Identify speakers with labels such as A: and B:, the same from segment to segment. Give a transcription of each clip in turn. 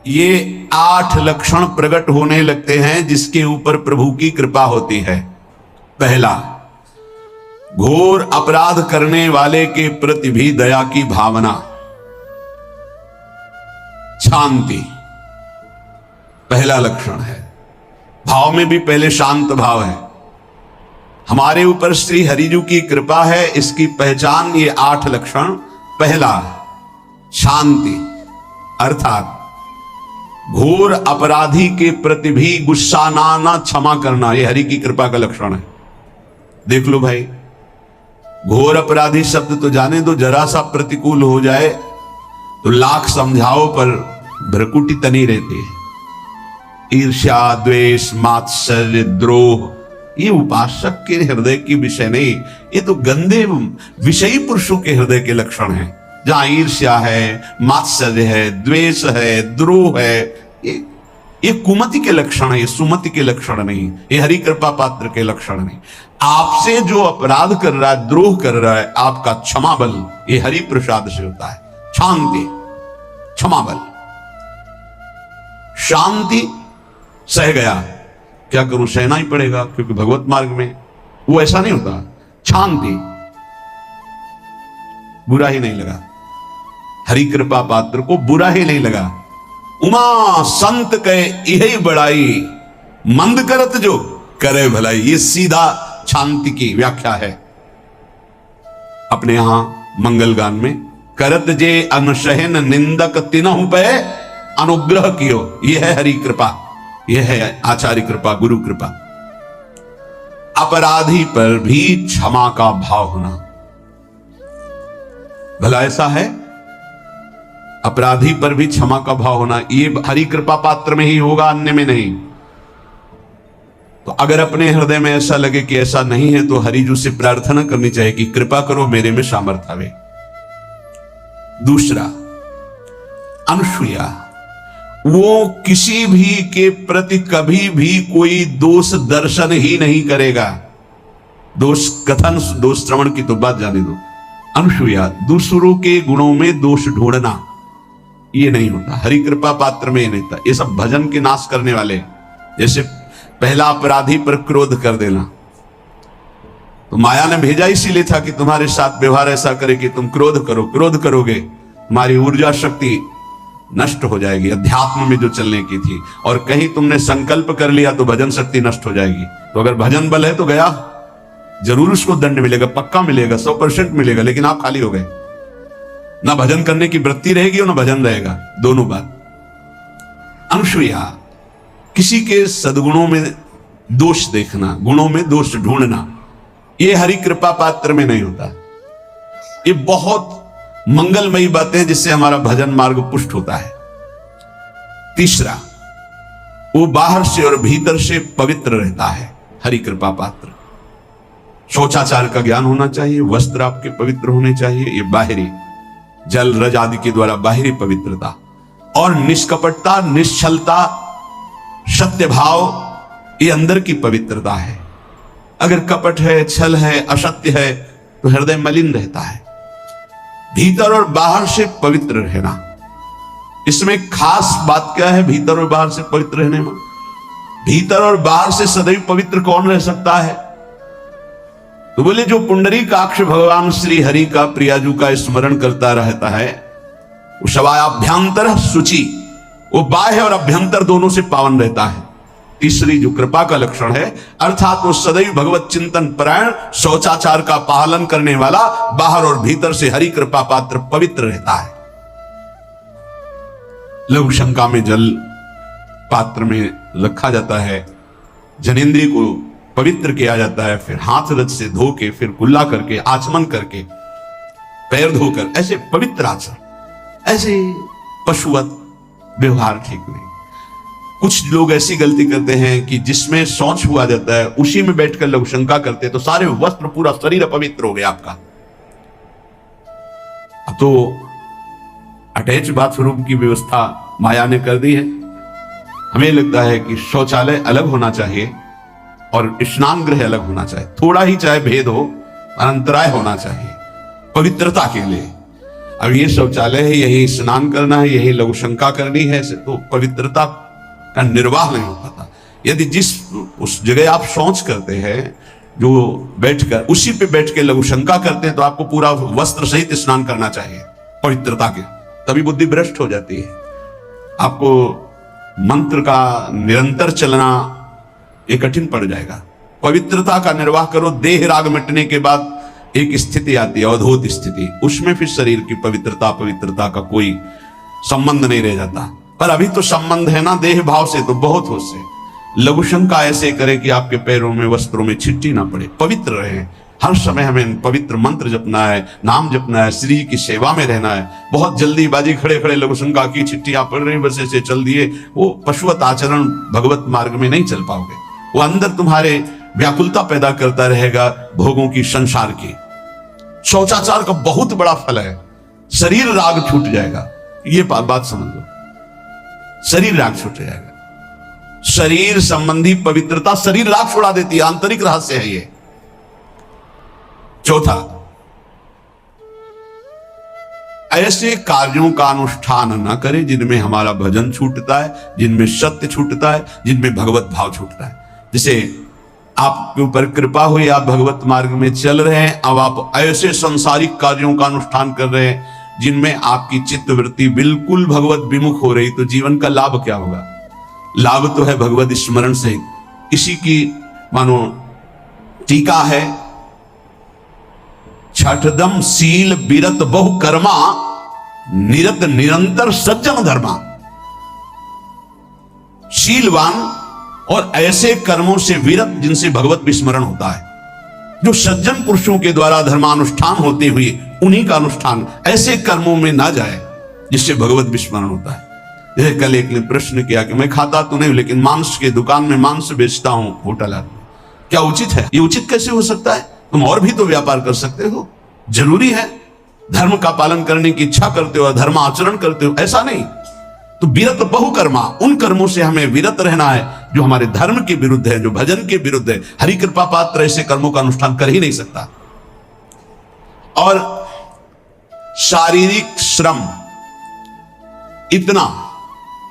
A: ये 8 लक्षण प्रकट होने लगते हैं जिसके ऊपर प्रभु की कृपा होती है। पहला, घोर अपराध करने वाले के प्रति भी दया की भावना, शांति पहला लक्षण है। भाव में भी पहले शांत भाव है। हमारे ऊपर श्री हरिजू की कृपा है, इसकी पहचान ये 8 लक्षण। पहला, शांति, अर्थात घोर अपराधी के प्रति भी गुस्सा ना आना, क्षमा करना, यह हरि की कृपा का लक्षण है। देख लो भाई, घोर अपराधी शब्द तो जाने दो, जरा सा प्रतिकूल हो जाए तो लाख समझाओ पर भ्रकुटी तनी रहती है। ईर्ष्या, द्वेष, मात्सर्य, द्रोह, ये उपासक के हृदय की विषय नहीं, ये तो गंदे विषयी पुरुषों के हृदय के लक्षण हैं। जहां ईर्ष्या है, मात्सर्य है, द्वेष है, द्रोह है, ये कुमति के लक्षण है, ये सुमति के लक्षण नहीं, ये हरि कृपा पात्र के लक्षण नहीं। आपसे जो अपराध कर रहा है, द्रोह कर रहा है, आपका क्षमा बल ये हरि प्रसाद से होता है। शांति, क्षमा बल, शांति, सह गया, क्या करूं, सहना ही पड़ेगा क्योंकि भगवत मार्ग में वो ऐसा नहीं होता। शांति, बुरा ही नहीं लगा, हरि कृपा पात्र को बुरा ही नहीं लगा। उमा संत के यही बड़ाई, मंद करत जो करे भलाई, ये सीधा शांति की व्याख्या है। अपने यहां मंगल गान में, करत जे अनशहन निंदक तिनहु पे अनुग्रह कियो, यह है हरि कृपा, यह है आचार्य कृपा, गुरु कृपा। अपराधी पर भी क्षमा का भाव होना, भला ऐसा है, अपराधी पर भी क्षमा का भाव होना, ये हरि कृपा पात्र में ही होगा, अन्य में नहीं। तो अगर अपने हृदय में ऐसा लगे कि ऐसा नहीं है तो हरिजू से प्रार्थना करनी चाहिए कि कृपा करो, मेरे में सामर्थ्य आवे। दूसरा, अनुसूया, वो किसी भी के प्रति कभी भी कोई दोष दर्शन ही नहीं करेगा। दोष कथन, दोष श्रवण की तो बात जाने दो। अनुसूया, दूसरों के गुणों में दोष ढूंढना, ये नहीं होता, हरि कृपा पात्र में ये नहीं होता। ये सब भजन के नाश करने वाले। जैसे पहला अपराधी पर क्रोध कर देना, तो माया ने भेजा इसीलिए था कि तुम्हारे साथ व्यवहार ऐसा करे कि तुम क्रोध करो, क्रोध करोगे तुम्हारी ऊर्जा शक्ति नष्ट हो जाएगी, अध्यात्म में जो चलने की थी। और कहीं तुमने संकल्प कर लिया तो भजन शक्ति नष्ट हो जाएगी। तो अगर भजन बल है तो गया, जरूर उसको दंड मिलेगा, पक्का मिलेगा, 100% मिलेगा, लेकिन आप खाली हो गए। ना भजन करने की वृत्ति रहेगी और ना भजन रहेगा, दोनों बात। अनुसूया, किसी के सद्गुणों में दोष देखना, गुणों में दोष ढूंढना, यह हरि कृपा पात्र में नहीं होता। ये बहुत मंगलमयी बातें जिससे हमारा भजन मार्ग पुष्ट होता है। तीसरा, वो बाहर से और भीतर से पवित्र रहता है, हरि कृपा पात्र। शौचाचार का ज्ञान होना चाहिए, वस्त्र आपके पवित्र होने चाहिए, ये बाहरी, जल रज आदि के द्वारा बाहरी पवित्रता। और निष्कपटता, निश्चलता, सत्य भाव, ये अंदर की पवित्रता है। अगर कपट है, छल है, असत्य है तो हृदय मलिन रहता है। भीतर और बाहर से पवित्र रहना, इसमें खास बात क्या है भीतर और बाहर से पवित्र रहने में? भीतर और बाहर से सदैव पवित्र कौन रह सकता है? तो बोले जो पुंडरीकाक्ष भगवान श्री हरि का, प्रियाजू का स्मरण करता रहता है, वो शवायाभ्यंतर शुचि, वो बाह्य और अभ्यंतर दोनों से पावन रहता है। तीसरी जो कृपा का लक्षण है, अर्थात वो सदैव भगवत चिंतन परायण, शौचाचार का पालन करने वाला, बाहर और भीतर से हरि कृपा पात्र पवित्र रहता है। लघु शंका में जल पात्र में रखा जाता है, जनेंद्रिय को पवित्र किया जाता है, फिर हाथ रज से धो के, फिर कुल्ला करके, आचमन करके, पैर धोकर, ऐसे पवित्र आचरण। ऐसे पशुवत व्यवहार ठीक नहीं। कुछ लोग ऐसी गलती करते हैं कि जिसमें शौच हुआ जाता है उसी में बैठकर लघु शंका करते, तो सारे वस्त्र, पूरा शरीर अपवित्र हो गया आपका। अब तो अटैच बाथरूम की व्यवस्था माया ने कर दी है। हमें लगता है कि शौचालय अलग होना चाहिए और स्नान गृह अलग होना चाहिए, थोड़ा ही चाहे भेद हो, अंतराय होना चाहिए पवित्रता के लिए। अब ये शौचालय है, यही स्नान करना है, यही लघु शंका करनी है, ऐसे तो पवित्रता का निर्वाह नहीं हो पाता। यदि जिस उस जगह आप शौच करते हैं, जो बैठकर उसी पे बैठ के लघु शंका करते हैं, तो आपको पूरा वस्त्र सहित स्नान करना चाहिए पवित्रता के, तभी बुद्धि भ्रष्ट हो जाती है। आपको मंत्र का निरंतर चलना ये कठिन पड़ जाएगा। पवित्रता का निर्वाह करो। देह राग मिटने के बाद एक स्थिति आती है, अवधूत स्थिति, उसमें फिर शरीर की पवित्रता का कोई संबंध नहीं रह जाता। पर अभी तो संबंध है ना देह भाव से, तो बहुत हो से लघु शंका ऐसे करे कि आपके पैरों में वस्त्रों में छिट्टी ना पड़े, पवित्र रहे। हर समय हमें पवित्र मंत्र जपना है, नाम जपना है, श्री की सेवा में रहना है। बहुत जल्दीबाजी खड़े खड़े लघु शंका की छिट्टियां पड़ रही बस ऐसे चल दिए, वो पशुवत आचरण भगवत मार्ग में नहीं चल पाओगे। वो अंदर तुम्हारे व्याकुलता पैदा करता रहेगा भोगों की, संसार की। शौचाचार का बहुत बड़ा फल है, शरीर राग छूट जाएगा। ये बात समझ लो, शरीर राग छूट जाएगा। शरीर संबंधी पवित्रता शरीर राग छुड़ा देती है, आंतरिक रहस्य है ये। चौथा, ऐसे कार्यों का अनुष्ठान न करें जिनमें हमारा भजन छूटता है, जिनमें सत्य छूटता है, जिनमें भगवत भाव छूटता है। जैसे आपके ऊपर कृपा हुई, आप भगवत मार्ग में चल रहे हैं, अब आप ऐसे सांसारिक कार्यों का अनुष्ठान कर रहे हैं जिनमें आपकी चित्तवृत्ति बिल्कुल भगवत विमुख हो रही, तो जीवन का लाभ क्या होगा? लाभ तो है भगवत स्मरण से। इसी की मानो टीका है, छठदम शील विरत बहु कर्मा, निरत निरंतर सज्जन धर्मा। शीलवान और ऐसे कर्मों से विरत जिनसे भगवत विस्मरण होता है, जो सज्जन पुरुषों के द्वारा धर्मानुष्ठान होते हुए उन्हीं का अनुष्ठान ऐसे कर्मों में ना जाए जिससे भगवत विस्मरण होता है। जैसे कल एक ने प्रश्न किया कि मैं खाता तो नहीं लेकिन मांस के दुकान में मांस बेचता हूं, होटल है, क्या उचित है? ये उचित कैसे हो सकता है? तुम और भी तो व्यापार कर सकते हो। जरूरी है धर्म का पालन करने की इच्छा करते हो, धर्म आचरण करते हो, ऐसा नहीं। तो विरत बहुकर्मा, उन कर्मों से हमें विरत रहना है जो हमारे धर्म के विरुद्ध है, जो भजन के विरुद्ध है। हरि कृपा पात्र ऐसे कर्मों का अनुष्ठान कर ही नहीं सकता। और शारीरिक श्रम इतना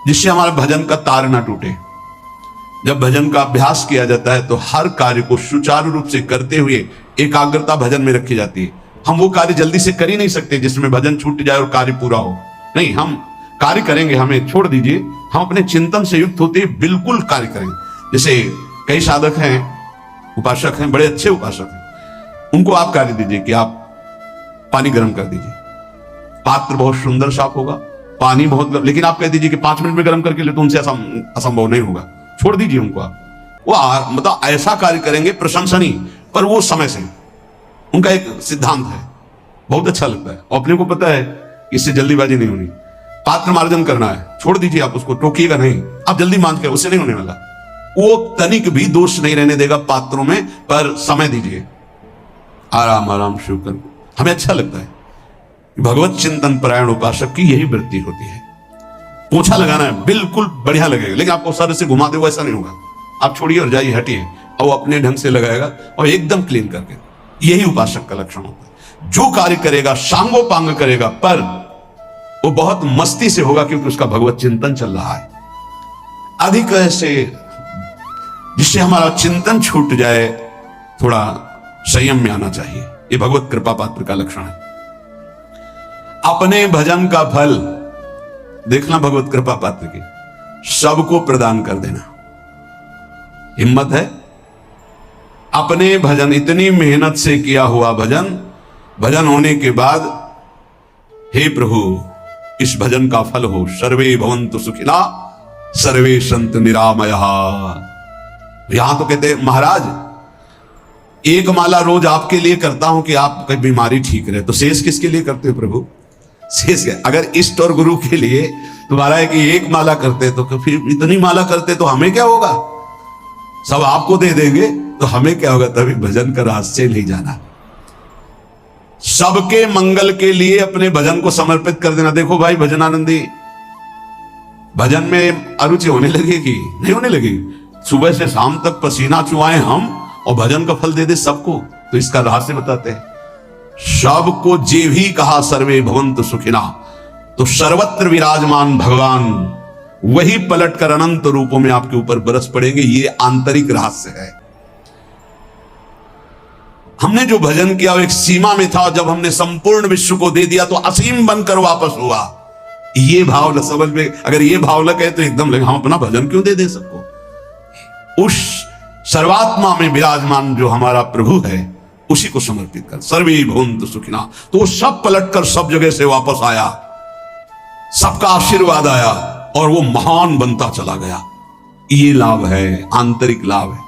A: जिससे हमारे भजन का तार ना टूटे। जब भजन का अभ्यास किया जाता है तो हर कार्य को सुचारू रूप से करते हुए एकाग्रता भजन में रखी जाती है। हम वो कार्य जल्दी से कर ही नहीं सकते जिसमें भजन छूट जाए और कार्य पूरा हो। नहीं, हम कार्य करेंगे, हमें छोड़ दीजिए, हम अपने चिंतन से युक्त होते बिल्कुल कार्य करेंगे। जैसे कई साधक हैं, उपासक हैं, बड़े अच्छे उपासक हैं, उनको आप कार्य दीजिए कि आप पानी गर्म कर दीजिए, पात्र बहुत सुंदर साफ होगा, पानी बहुत गर्म, लेकिन आप कह दीजिए कि 5 मिनट में गर्म करके ले, तो उनसे असंभव नहीं होगा। छोड़ दीजिए उनको। आप वो मतलब ऐसा कार्य करेंगे प्रशंसनीय, पर वो समय से। उनका एक सिद्धांत है, बहुत अच्छा लगता है, और अपने को पता है इससे जल्दीबाजी नहीं होनी। पात्र मार्जन करना है, छोड़ दीजिए, आप उसको टोकिएगा नहीं, आप जल्दी मांझ के, उससे नहीं होने वाला। वो तनिक भी दोष नहीं रहने देगा पात्रों में, पर समय दीजिए, आराम आराम शुरू कर। हमें अच्छा लगता है। भगवत चिंतन परायण उपासक की यही वृत्ति होती है। पोछा लगाना है, बिल्कुल बढ़िया लगेगा, लेकिन आपको सर से घुमा दे वो ऐसा नहीं होगा। आप छोड़िए और जाइए, हटिए, और वो अपने ढंग से लगाएगा और एकदम क्लीन करके। यही उपासक का लक्षण होता है। जो कार्य करेगा सांगोपांग करेगा, पर वो बहुत मस्ती से होगा क्योंकि उसका भगवत चिंतन चल रहा है। अधिक ऐसे जिससे हमारा चिंतन छूट जाए, थोड़ा संयम में आना चाहिए। ये भगवत कृपा पात्र का लक्षण है। अपने भजन का फल देखना भगवत कृपा पात्र की, सबको प्रदान कर देना। हिम्मत है? अपने भजन, इतनी मेहनत से किया हुआ भजन होने के बाद, हे प्रभु इस भजन का फल हो, सर्वे भवन्तु सुखिना सर्वे सन्तु निरामयः। यहां तो कहते महाराज एक माला रोज आपके लिए करता हूं कि आपकी बीमारी ठीक रहे, तो शेष किसके लिए करते हो प्रभु? शेष अगर इष्ट और गुरु के लिए तुम्हारा है कि एक माला करते तो फिर इतनी माला करते तो हमें क्या होगा? सब आपको दे देंगे तो हमें क्या होगा? तभी भजन का रास्ते नहीं जाना। सबके मंगल के लिए अपने भजन को समर्पित कर देना। देखो भाई भजनानंदी, भजन में अरुचि होने लगेगी? नहीं होने लगेगी। सुबह से शाम तक पसीना चुआए हम और भजन का फल दे दे सबको, तो इसका रहस्य बताते हैं। सबको जे भी कहा सर्वे भवन्तु सुखिना, तो सर्वत्र विराजमान भगवान वही पलटकर अनंत रूपों में आपके ऊपर बरस पड़ेंगे। ये आंतरिक रहस्य है। हमने जो भजन किया वो एक सीमा में था, जब हमने संपूर्ण विश्व को दे दिया तो असीम बनकर वापस हुआ। ये भाव न समझ में, अगर ये भाव लगे तो एकदम लगे हम अपना भजन क्यों दे सबको। उस सर्वात्मा में विराजमान जो हमारा प्रभु है उसी को समर्पित कर, सर्वे भवन्तु सुखिना। तो वो सब पलटकर सब जगह से वापस आया, सबका आशीर्वाद आया और वो महान बनता चला गया। ये लाभ है, आंतरिक लाभ है।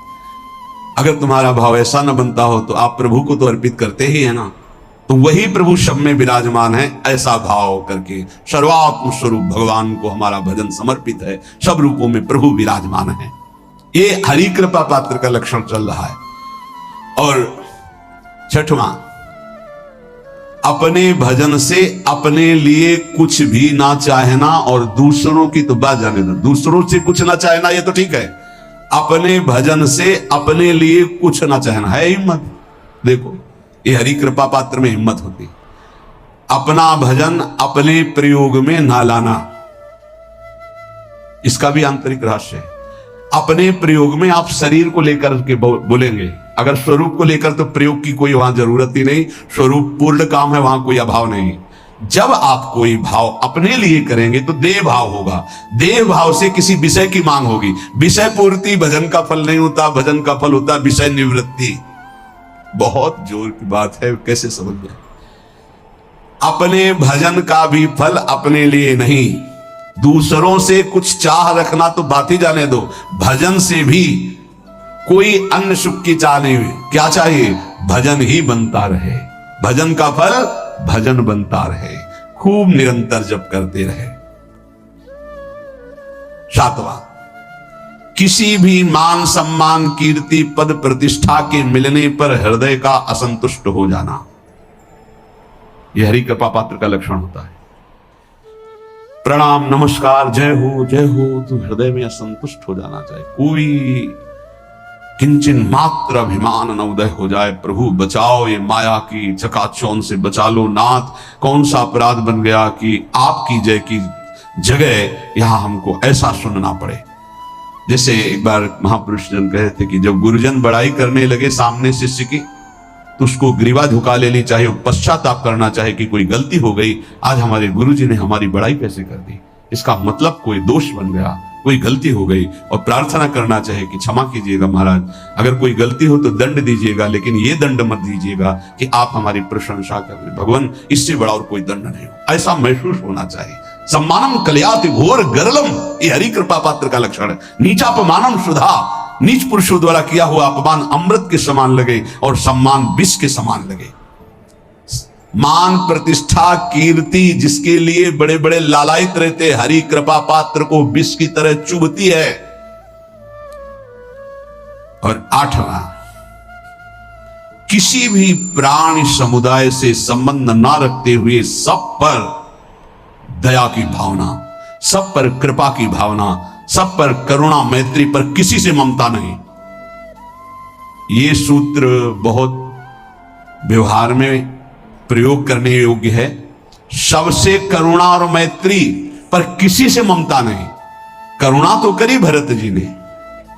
A: अगर तुम्हारा भाव ऐसा न बनता हो तो आप प्रभु को तो अर्पित करते ही है ना, तो वही प्रभु सब में विराजमान है। ऐसा भाव करके सर्वात्म स्वरूप भगवान को हमारा भजन समर्पित है, सब रूपों में प्रभु विराजमान है। ये हरि कृपा पात्र का लक्षण चल रहा है। और छठवां, अपने भजन से अपने लिए कुछ भी ना चाहना और दूसरों की तो बात जाने दो, दूसरों से कुछ ना चाहना ये तो ठीक है, अपने भजन से अपने लिए कुछ ना चाहना है हिम्मत। देखो ये हरि कृपा पात्र में हिम्मत होती है। अपना भजन अपने प्रयोग में ना लाना, इसका भी आंतरिक रहस्य है। अपने प्रयोग में आप शरीर को लेकर के बोलेंगे, अगर स्वरूप को लेकर तो प्रयोग की कोई वहां जरूरत ही नहीं, स्वरूप पूर्ण काम है, वहां कोई अभाव नहीं। जब आप कोई भाव अपने लिए करेंगे तो देह भाव होगा, देह भाव से किसी विषय की मांग होगी। विषय पूर्ति भजन का फल नहीं होता, भजन का फल होता विषय निवृत्ति। बहुत जोर की बात है, कैसे समझ जाए। अपने भजन का भी फल अपने लिए नहीं, दूसरों से कुछ चाह रखना तो बात ही जाने दो। भजन से भी कोई अन्य सुख की चाह नहीं हुई। क्या चाहिए? भजन ही बनता रहे, भजन का फल भजन बनता रहे, खूब निरंतर जप करते रहे। सातवां, किसी भी मान सम्मान कीर्ति पद प्रतिष्ठा के मिलने पर हृदय का असंतुष्ट हो जाना, यह हरि कृपा पात्र का लक्षण होता है। प्रणाम नमस्कार जय हो तो हृदय में असंतुष्ट हो जाना चाहिए। कोई किंचन मात्र अभिमान न उदय हो जाए। प्रभु बचाओ, ये माया की चकाचौंध से बचा लो नाथ। कौन सा अपराध बन गया कि आपकी जय की जगह यहां हमको ऐसा सुनना पड़े। जैसे एक बार महापुरुष जन कहे थे कि जब गुरुजन बड़ाई करने लगे सामने शिष्य की, तो उसको ग्रीवा झुका लेनी चाहिए, पश्चाताप करना चाहिए कि कोई गलती हो गई, आज हमारे गुरुजी ने हमारी बड़ाई कैसे कर दी। इसका मतलब कोई दोष बन गया, कोई गलती हो गई, और प्रार्थना करना चाहिए कि क्षमा कीजिएगा महाराज, अगर कोई गलती हो तो दंड दीजिएगा, लेकिन ये दंड मत दीजिएगा कि आप हमारी प्रशंसा कर रहे, भगवान इससे बड़ा और कोई दंड नहीं हो। ऐसा महसूस होना चाहिए। सम्मानम कलयाति घोर गरलम, ये हरि कृपा पात्र का लक्षण है। नीचापमानम सुधा, नीच पुरुषों द्वारा किया हुआ अपमान अमृत के समान लगे और सम्मान विष के समान लगे। मान प्रतिष्ठा कीर्ति जिसके लिए बड़े बड़े लालायित रहते, हरि कृपा पात्र को विष की तरह चुभती है। और आठवां, किसी भी प्राणी समुदाय से संबंध ना रखते हुए सब पर दया की भावना, सब पर कृपा की भावना, सब पर करुणा मैत्री पर किसी से ममता नहीं। ये सूत्र बहुत व्यवहार में प्रयोग करने योग्य है। सबसे करुणा और मैत्री पर किसी से ममता नहीं। करुणा तो करी भरत जी ने,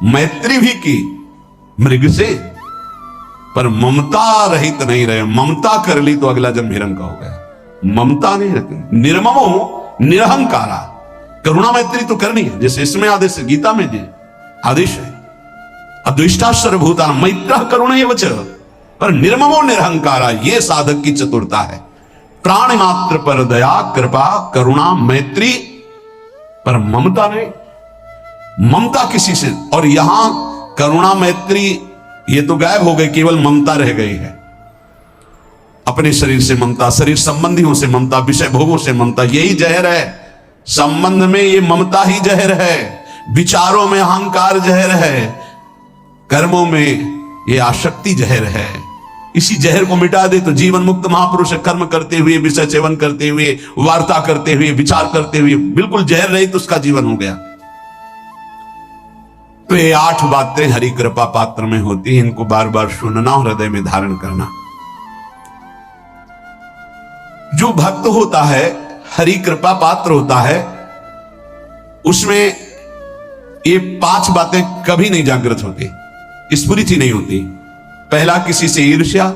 A: मैत्री भी की मृग से, पर ममता रहित नहीं रहे। ममता कर ली तो अगला जन्म हिरण का हो गया। ममता नहीं रखी, निर्ममो निरहंकारा। करुणा मैत्री तो करनी है, जैसे इसमें आदेश है, गीता में जी आदेश है, अद्वेष्टा सर्वभूतानां मैत्रः करुणैव च, पर निर्ममो निरहंकारा, ये साधक की चतुरता है। प्राणी मात्र पर दया कृपा करुणा मैत्री, पर ममता नहीं। ममता किसी से, और यहां करुणा मैत्री ये तो गायब हो गई, केवल ममता रह गई है। अपने शरीर से ममता, शरीर संबंधियों से ममता, विषय भोगों से ममता, यही जहर है। संबंध में ये ममता ही जहर है, विचारों में अहंकार जहर है, कर्मों में ये आसक्ति जहर है। इसी जहर को मिटा दे तो जीवन मुक्त महापुरुष कर्म करते हुए, विषय सेवन करते हुए, वार्ता करते हुए, विचार करते हुए, बिल्कुल जहर रहित उसका जीवन हो गया। तो ये 8 बातें हरि कृपा पात्र में होती है, इनको बार बार सुनना और हृदय में धारण करना। जो भक्त होता है, हरि कृपा पात्र होता है, उसमें ये 5 बातें कभी नहीं जागृत होती, स्फुरित ही नहीं होती। पहला, किसी से ईर्ष्या,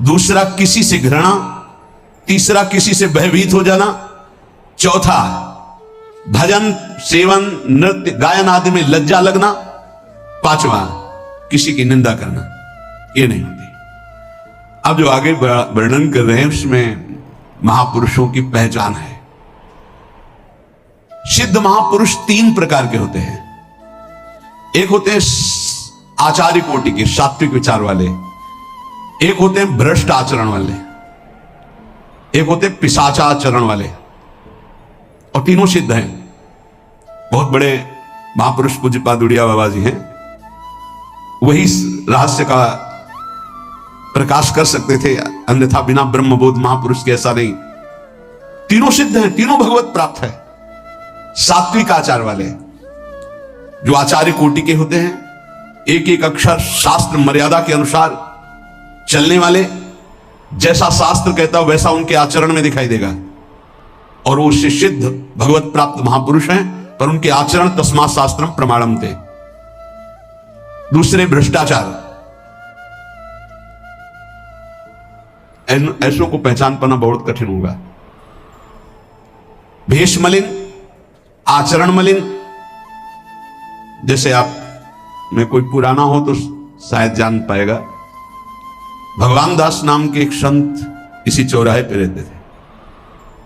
A: दूसरा किसी से घृणा, तीसरा किसी से भयभीत हो जाना, चौथा भजन सेवन नृत्य गायन आदि में लज्जा लगना, पांचवा किसी की निंदा करना, ये नहीं होती। अब जो आगे वर्णन कर रहे हैं उसमें महापुरुषों की पहचान है। सिद्ध महापुरुष 3 प्रकार के होते हैं। एक होते हैं आचार्य कोटि के, सात्विक विचार वाले, एक होते हैं भ्रष्ट आचरण वाले, एक होते हैं पिशाचाचरण वाले, और तीनों सिद्ध हैं। बहुत बड़े महापुरुष पूज्यपाद उड़िया बाबा जी हैं, वही रहस्य का प्रकाश कर सकते थे, अन्यथा बिना ब्रह्मबोध महापुरुष के ऐसा नहीं। तीनों सिद्ध हैं, तीनों भगवत प्राप्त है। सात्विक आचार वाले जो आचार्य कोटि के होते हैं, एक एक अक्षर शास्त्र मर्यादा के अनुसार चलने वाले, जैसा शास्त्र कहता वैसा उनके आचरण में दिखाई देगा, और वो सिद्ध भगवत प्राप्त महापुरुष हैं, पर उनके आचरण तस्मात् शास्त्रम प्रमाणम थे। दूसरे भ्रष्टाचार, ऐसों को पहचान पाना बहुत कठिन होगा। भेष मलिन, आचरण मलिन, जैसे आप में कोई पुराना हो तो शायद जान पाएगा, भगवान दास नाम के एक संत इसी चौराहे पे रहते थे।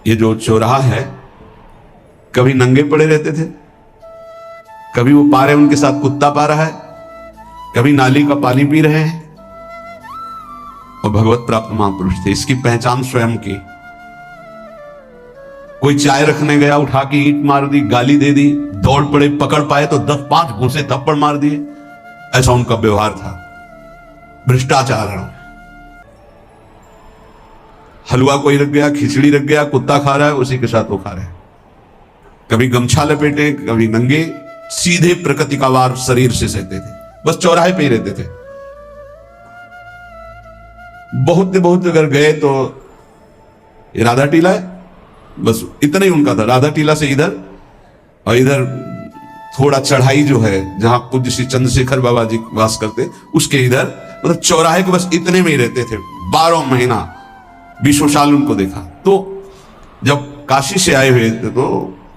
A: ये जो चौराहा है, कभी नंगे पड़े रहते थे, कभी वो पा रहे उनके साथ कुत्ता पा रहा है, कभी नाली का पानी पी रहे हैं, और भगवत प्राप्त महापुरुष थे। इसकी पहचान स्वयं की। कोई चाय रखने गया, उठा के ईंट मार दी, गाली दे दी, दौड़ पड़े, पकड़ पाए तो 10-5 घूंसे थप्पड़ मार दिए, ऐसा उनका व्यवहार था। भ्रष्टाचार, हलवा कोई रख गया, खिचड़ी रख गया, कुत्ता खा रहा है, उसी के साथ वो खा रहे हैं। कभी गमछा लपेटे, कभी नंगे, सीधे प्रकृति का वार शरीर से सहते थे, बस चौराहे पे ही रहते थे। बहुत अगर गए तो ये राधा टीला है, बस इतना ही उनका था। राधा टीला से इधर, और इधर थोड़ा चढ़ाई जो है जहां पूज्य श्री चंद्रशेखर बाबा जी वास करते, उसके इधर, मतलब चौराहे के बस इतने में ही रहते थे 12 महीना। 20 साल उनको देखा। तो जब काशी से आए हुए थे तो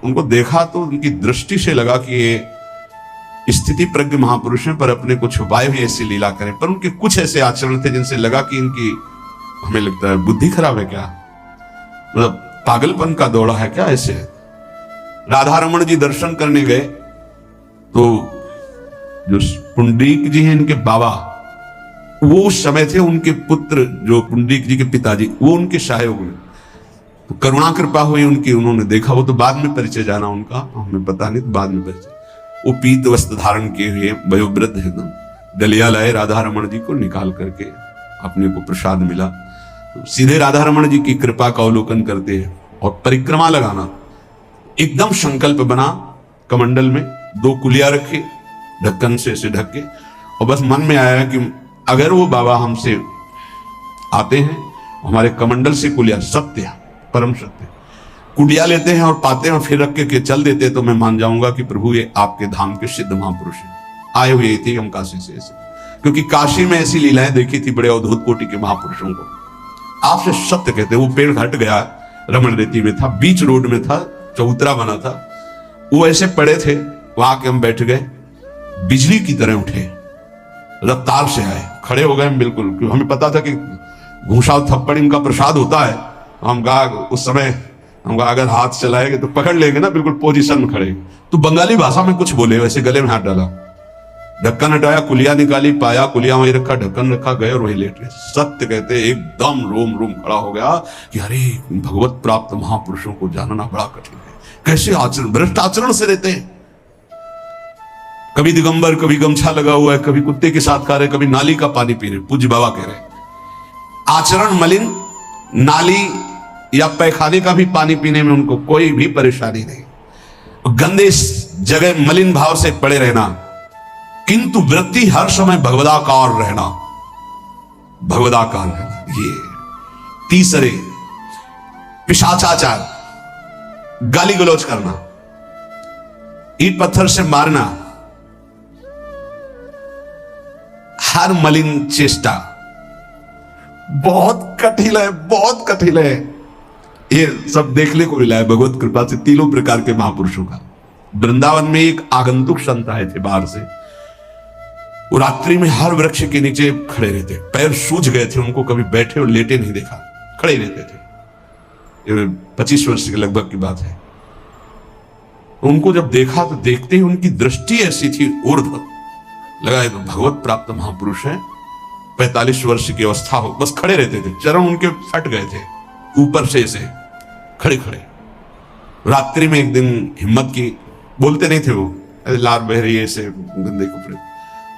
A: उनको देखा तो उनकी दृष्टि से लगा कि ये स्थिति प्रज्ञ महापुरुष हैं, पर अपने को छुपाए हुए ऐसी लीला करें। पर उनके कुछ ऐसे आचरण थे जिनसे लगा कि इनकी, हमें लगता है, बुद्धि खराब है क्या, मतलब पागलपन का दौड़ा है क्या ऐसे। राधा रमण जी दर्शन करने गए तो जो पुंडरीक जी हैं इनके बाबा, वो उस समय थे, उनके पुत्र जो पुंडरीक जी के पिताजी, वो उनके सहायक हुए। तो करुणा कृपा हुई उनकी, उन्होंने देखा। वो तो बाद में परिचय जाना उनका, हमें पता नहीं, तो बाद में परिचय। वो पीत वस्त्र धारण किए हुए वयोवृद्ध है एकदम, डलिया लाए, राधा रमण जी को निकाल करके अपने को प्रसाद मिला। तो सीधे राधा रमण जी की कृपा का अवलोकन करते हैं और परिक्रमा लगाना। एकदम संकल्प बना, कमंडल में 2 कुलिया रखे, ढक्कन से ऐसे ढक के, और बस मन में आया कि अगर वो बाबा हमसे आते हैं, हमारे कमंडल से कुलिया, सत्य परम सत्य कुलिया लेते हैं और पाते हैं और फिर रख के चल देते हैं, तो मैं मान जाऊंगा कि प्रभु ये आपके धाम के सिद्ध महापुरुष हैं, आए हुए थे हम काशी से ऐसे। क्योंकि काशी में ऐसी लीलाएं देखी थी बड़े अवधूत कोटि के महापुरुषों को। आपसे सत्य कहते हैं। वो पेड़ हट गया, रमण रेती में था, बीच रोड में था, चबूतरा बना था, वो ऐसे पड़े थे, वहां के हम बैठ गए, बिजली की तरह उठे, रफ्तार से आए, खड़े हो गए बिल्कुल। क्योंकि हमें पता था कि घूसा थप्पड़ इनका प्रसाद होता है। हम कहा उस समय, हम कहा अगर हाथ चलाएंगे तो पकड़ लेंगे ना, बिल्कुल पोजीशन में खड़े। तो बंगाली भाषा में कुछ बोले, वैसे गले में हाथ डाला, ढक्कन हटाया, कुलिया निकाली, पाया, कुलिया वहीं रखा, ढक्कन रखा, गए और वहीं लेट गए। सत्य कहते एकदम रोम रोम खड़ा हो गया कि अरे भगवत प्राप्त महापुरुषों को जानना बड़ा कठिन है, कैसे आचरण, भ्रष्ट आचरण से रहते हैं। कभी दिगंबर, कभी गमछा लगा हुआ है, कभी कुत्ते के साथ खा रहे, कभी नाली का पानी पी रहे। पूज्य बाबा कह रहे आचरण मलिन, नाली या पैखाने का भी पानी पीने में उनको कोई भी परेशानी नहीं, गंदे जगह मलिन भाव से पड़े रहना, किंतु वृत्ति हर समय भगवदाकार रहना, भगवदाकार रहना। ये तीसरे पिशाचाचार, गाली गलौज करना, ईंट पत्थर से मारना, हर मलिन चेष्टा बहुत कठिन है, बहुत कठिन है। ये सब देखने को मिला है भगवत कृपा से तीनों प्रकार के महापुरुषों का। वृंदावन में एक आगंतुक संत आए थे बाहर से, वो रात्रि में हर वृक्ष के नीचे खड़े रहते, पैर सूज गए थे, उनको कभी बैठे और लेटे नहीं देखा, खड़े रहते थे। 25 वर्ष के लगभग की बात है। उनको जब देखा तो देखते ही उनकी दृष्टि ऐसी थी ऊर्ध्व, लगा ये तो भगवत प्राप्त महापुरुष है। 45 वर्ष की अवस्था हो, बस खड़े रहते थे, चरण उनके फट गए थे ऊपर से ऐसे खड़े खड़े। रात्रि में एक दिन हिम्मत की, बोलते नहीं थे वो, लार बह रही है ऐसे गंदे कपड़े,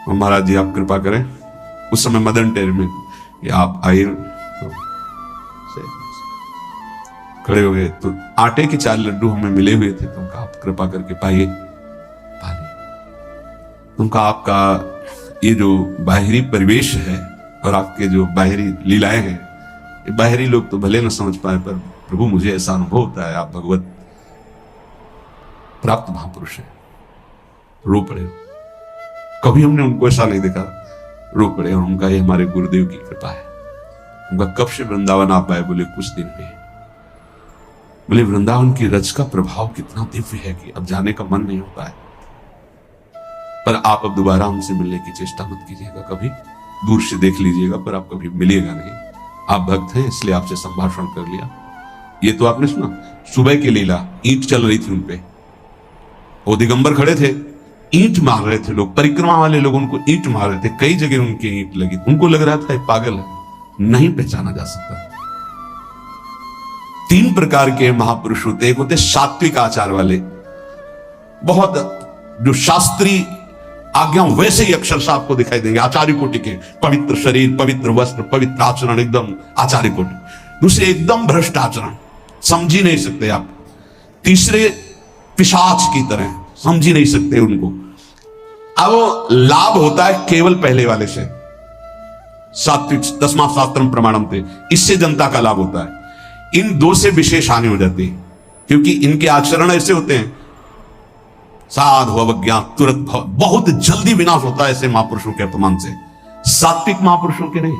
A: महाराज जी आप कृपा करें। उस समय मदन टेर में कि आप आइए, तो खड़े हो गए। तो आटे के 4 लड्डू हमें मिले हुए थे, तो उनका आप कृपा करके पाइए, उनका आपका ये जो बाहरी परिवेश है और आपके जो बाहरी लीलाएं हैं, ये बाहरी लोग तो भले न समझ पाए, पर प्रभु मुझे ऐसा अनुभव होता है आप भगवत प्राप्त महापुरुष है। रो पड़े, कभी हमने उनको ऐसा नहीं देखा, रो पड़े। और उनका ये हमारे गुरुदेव की कृपा है। उनका कब से वृंदावन आप आए, बोले कुछ दिन में। बोले वृंदावन की रज का प्रभाव कितना दिव्य है कि अब जाने का मन नहीं होता है, पर आप अब दोबारा हमसे मिलने की चेष्टा मत कीजिएगा, कभी दूर से देख लीजिएगा, पर आप कभी मिलिएगा नहीं। आप भक्त हैं इसलिए आपसे संभाषण कर लिया। ये तो आपने सुना सुबह की लीला, ईंट चल रही थी उनपे, वो दिगंबर खड़े थे, ईंट मार रहे थे लोग, परिक्रमा वाले लोग उनको ईंट मार रहे थे, कई जगह उनकी ईंट लगी। उनको लग रहा था ये पागल है, नहीं पहचाना जा सकता। 3 प्रकार के महापुरुष होते, एक होते सात्विक आचार वाले, बहुत जो शास्त्रीय आज्ञा वैसे ही अक्षरशः आपको दिखाई देंगे, आचार्य कोटि के, पवित्र शरीर, पवित्र वस्त्र, पवित्र आचरण, एकदम आचार्य कोटि। दूसरे एकदम भ्रष्ट आचरण, समझ ही नहीं सकते आप। तीसरे पिशाच की तरह, समझ ही नहीं सकते उनको। अब लाभ होता है केवल पहले वाले से, सात्विक 10वां शास्त्रम प्रमाणम थे, इससे जनता का लाभ होता है। इन 2 से विशेष हानि हो जाती है, क्योंकि इनके आचरण ऐसे होते हैं, साधु अवज्ञा तुरंत बहुत जल्दी विनाश होता है ऐसे महापुरुषों के अपमान से। सात्विक महापुरुषों के नहीं,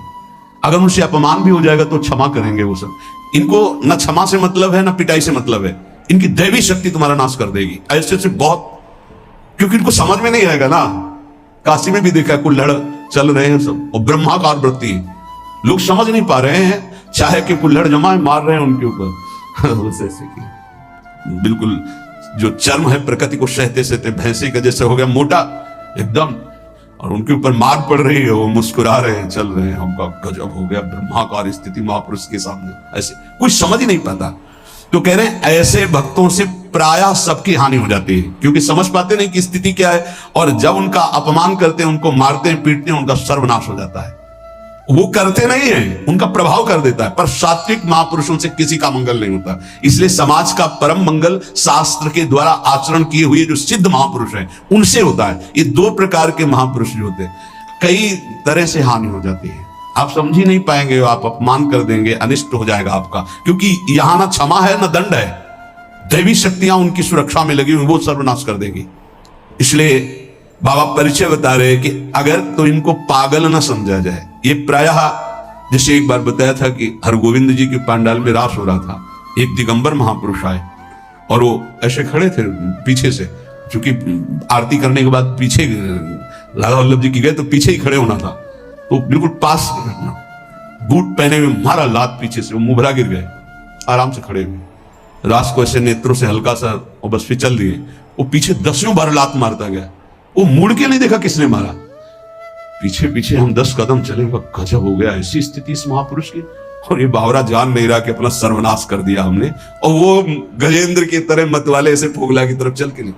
A: अगर उनसे अपमान भी हो जाएगा तो क्षमा करेंगे वो सब। इनको न क्षमा से मतलब है, न पिटाई से मतलब है, इनकी दैवी शक्ति तुम्हारा नाश कर देगी। ऐसे से बहुत, क्योंकि इनको समझ में नहीं आएगा ना। काशी में भी देखा है, कुल्हड़ चल रहे हैं सब, और ब्रह्माकार वृत्ति, लोग समझ नहीं पा रहे हैं, चाहे कि कुल्हड़ जमा मार रहे हैं उनके ऊपर। बिल्कुल जो चर्म है प्रकृति को सहते सहते भैंसे का जैसे हो गया मोटा एकदम, और उनके ऊपर मार पड़ रही है, वो मुस्कुरा रहे हैं, चल रहे हैं। उनका गजब हो गया, ब्रह्माकार स्थिति महापुरुष के सामने, ऐसे कुछ समझ ही नहीं पाता। तो कह रहे हैं ऐसे भक्तों से प्रायः सबकी हानि हो जाती है, क्योंकि समझ पाते नहीं कि स्थिति क्या है, और जब उनका अपमान करते हैं, उनको मारते हैं, पीटते हैं, उनका सर्वनाश हो जाता है। वो करते नहीं है, उनका प्रभाव कर देता है, पर सात्विक महापुरुषों से किसी का मंगल नहीं होता। इसलिए समाज का परम मंगल शास्त्र के द्वारा आचरण किए हुए जो सिद्ध महापुरुष हैं उनसे होता है। ये 2 प्रकार के महापुरुष जो होते हैं, कई तरह से हानि हो जाती है, आप समझ ही नहीं पाएंगे, आप अपमान कर देंगे, अनिष्ट हो जाएगा आपका, क्योंकि यहां ना क्षमा है ना दंड है, दैवी शक्तियां उनकी सुरक्षा में लगी हुई, वो सर्वनाश कर देगी। इसलिए बाबा परिचय बता रहे कि अगर तो इनको पागल ना समझा जाए। ये प्रायः जैसे एक बार बताया था कि हरगोविंद जी के पांडाल में रास हो रहा था, एक दिगंबर महापुरुष आए और वो ऐसे खड़े थे पीछे से, क्योंकि आरती करने के बाद पीछे राधा वल्लभ जी की गए तो पीछे ही खड़े होना था, तो बिल्कुल पास बूट पहने हुए मारा लात पीछे से, वो मुभरा गिर गए, आराम से खड़े हुए, रास को ऐसे नेत्रों से हल्का सा और बस फिचल दिए। वो पीछे 10वें बार लात मारता गया, वो मुड़ के नहीं देखा किसने मारा, पीछे पीछे हम 10 कदम चले। गजब हो गया, ऐसी स्थिति इस महापुरुष की। और ये बावरा जान नहीं रहा कि अपना सर्वनाश कर दिया हमने, और वो गजेंद्र की तरह मत वाले ऐसे फोगला की तरफ चल के नहीं।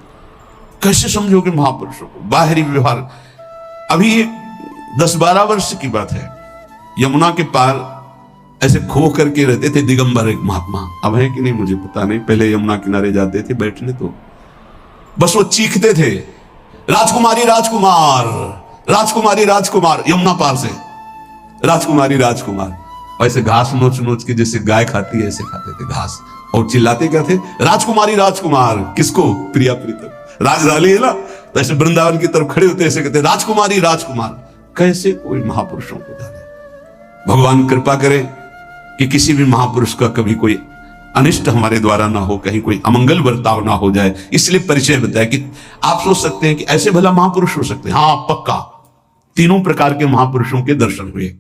A: कैसे समझोगे महापुरुषों को, बाहरी व्यवहार। अभी 10-12 वर्ष की बात है, यमुना के पार ऐसे खो करके रहते थे दिगंबर एक महात्मा, अब है कि नहीं मुझे पता नहीं, पहले यमुना किनारे जाते थे बैठने, तो बस वो चीखते थे राजकुमारी राजकुमार, राजकुमारी राजकुमार, यमुना पार से राजकुमारी राजकुमार। ऐसे घास नोच नोच के जैसे गाय खाती है ऐसे खाते थे घास, और चिल्लाते क्या थे, राजकुमारी राजकुमार। किसको? प्रिया प्रीतम। राज डाली है ना, तो ऐसे वृंदावन की तरफ खड़े होते ऐसे कहते, राजकुमारी राजकुमार। कैसे कोई महापुरुषों को जाने। भगवान कृपा करें कि किसी भी महापुरुष का कभी कोई अनिष्ट हमारे द्वारा ना हो, कहीं कोई अमंगल बर्ताव ना हो जाए, इसलिए परिचय बताया कि आप सोच सकते हैं कि ऐसे भला महापुरुष हो सकते हैं। हाँ पक्का, तीनों प्रकार के महापुरुषों के दर्शन हुए।